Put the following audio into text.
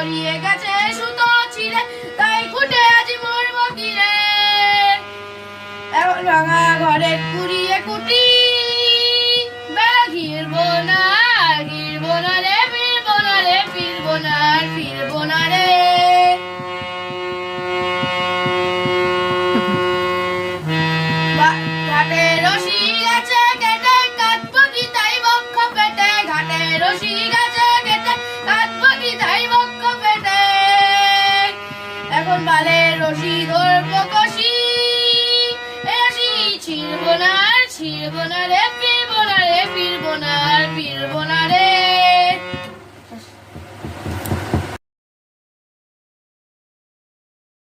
গড়িয়ে গেছে সুতো ছিঁড়ে, তাই খুঁটে আজ মরবো কি রে। এখন ভাঙা ঘরের কুড়িয়ে কুটি, বেলা ঘিরবো না, ঘিরবো না রে, ফিরবো না রে, ফিরবো না, ফিরবো না রে। ঘাটে রশি গেছে কেটে, কাটবো কি তাই বক্ষ পেটে, ঘাটে রশি গেছে কেটে, কাটবো কি তাই বক্ষ পেটে। এখন বালে রশি ধরবো কষি, এ রশি ছিড়বো না, ছিড়বো না রে, ফিরবো না রে, ফিরবো না, ফিরবো